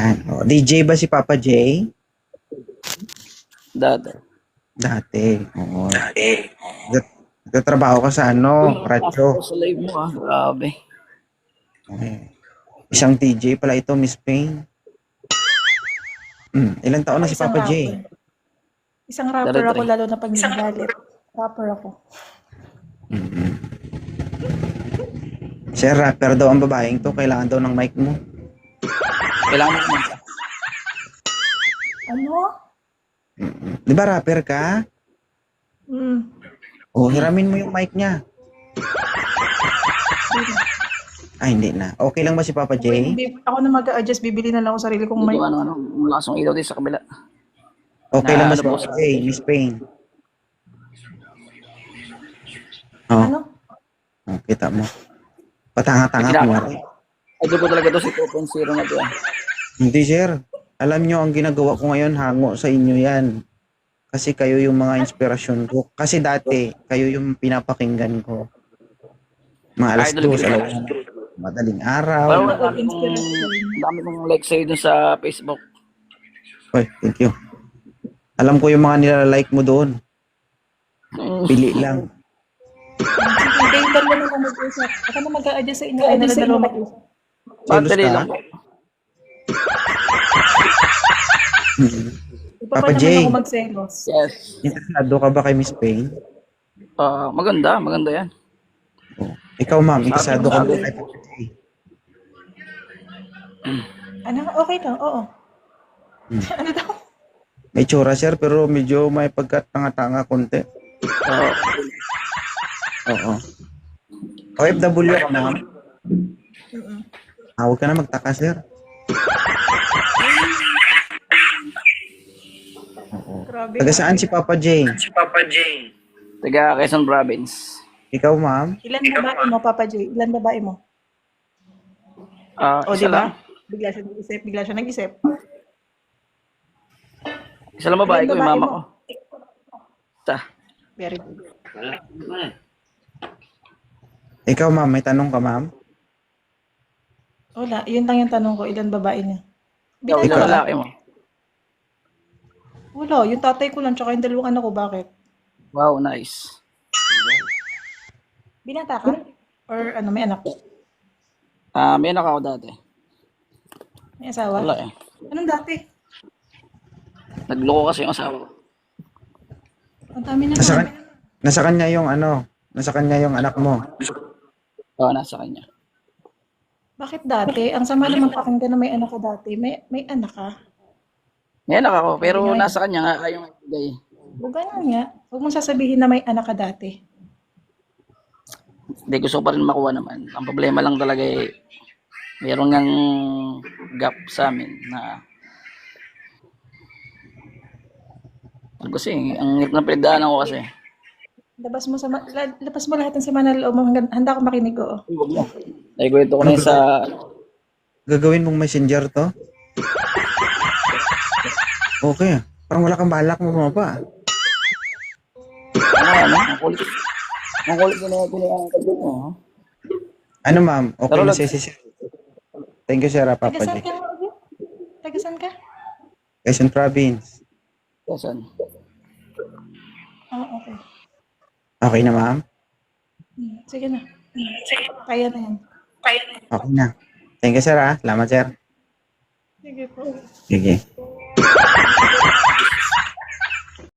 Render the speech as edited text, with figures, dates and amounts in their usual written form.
Yan. O, DJ ba si Papa J? Dati. Dati. Oo. Nagtatrabaho ka sa ano, radyo. Sa live mo grabe. Okay. Isang DJ pala ito, Miss Payne. Ilang taon na si Isang Papa J? rapper. Isang rapper ako, lalo na pag nagalit. Rapper ako. Sir, rapper daw ang babaeng to. Kailangan daw ng mic mo. Kailangan mo naman. Ano? Di ba rapper ka? O, hiramin mo yung mic niya. Ay, hindi na. Okay lang ba si Papa J? Ako na mag-a-adjust, bibili na lang ako sarili kong mic. Malakas yung ilaw din sa kabila. Okay lang ba si Papa J, Miss Payne? Oh, Ano? kita mo. Patanga-tanga mo. Ay, ko talaga to si 2.0 na to. Hindi, sir. Alam nyo, ang ginagawa ko ngayon, hango sa inyo yan. Kasi kayo yung mga inspirasyon ko. Kasi dati, kayo yung pinapakinggan ko. Mga alas 2, madaling araw. Dami kong like sa'yo dun sa Facebook. Oy, thank you. Alam ko yung mga nilalike mo doon. Pili lang. Sige, dalawa na lang mag-usap. Ako na mag-a-adjust sa inyo. Ay, dalawa mag-usap. Sandali lang. Papa J, ako magselos. Yes. interesado ka ba kay Miss Payne? Maganda yan. Oh. Ikaw, ma'am, interesado ka ba kay Papa J? Ano? Okay lang, oo. Ano daw? May tsura, sir, pero medyo may pagkatanga-tanga konti. Oo. OFW ka, ma'am? Huwag ka na magtaka, sir. Grabe. Taga saan si Papa J? Taga Quezon Province. Ikaw, ma'am? Ilan babae mo, Papa J? Ilan babae mo? O, Isa di lang. ba? Bigla siya nag-isip. Isa lang babae ko, yung mama ko. Ta. Very good. Ikaw, ma'am, may tanong ka, ma'am? Wala, yun lang yung tanong ko. Ilan babae niya? Ilang lalaki mo? Wala, yung tatay ko lang, tsaka yung dalawang anak ko. Bakit? Wow, nice. Binata ka? Or ano, may anak? May anak ako dati. May asawa? Wala eh. Anong dati? Nagloko kasi yung asawa ko. Ang dami na Nasa kanya yung ano, nasa kanya yung anak mo. Nasa kanya. Bakit dati? Ang sama naman pakinggan na may anak ka dati. May anak ka? May anak ako, pero nasa kanya nga ayaw magbigay. O ganun nga. Huwag mong sasabihin na may anak ka dati. Hindi, gusto ko pa rin makuha naman. Ang problema lang talaga mayroon ngang gap sa amin na kasi, ang hirap ng pinagdaanan ko kasi. Labas mo lahat ng sama na loob mo. Handa ko makinig, oo. Ay, kwento ko na yun sa... Gagawin mong messenger to? Okay. Parang wala kang balak mo pa. Ang kulit na pinagdaanan mo. Ano, ma'am? Okay na si sir. Thank you, sir, Papa Tagasan J. ka? Tagasan ka? Quezon Province. Quezon. Okay. Okay na, ma'am? Sige na. Kaya na yan. Okay na. Thank you, sir, Salamat, sir. Sige po. Sige.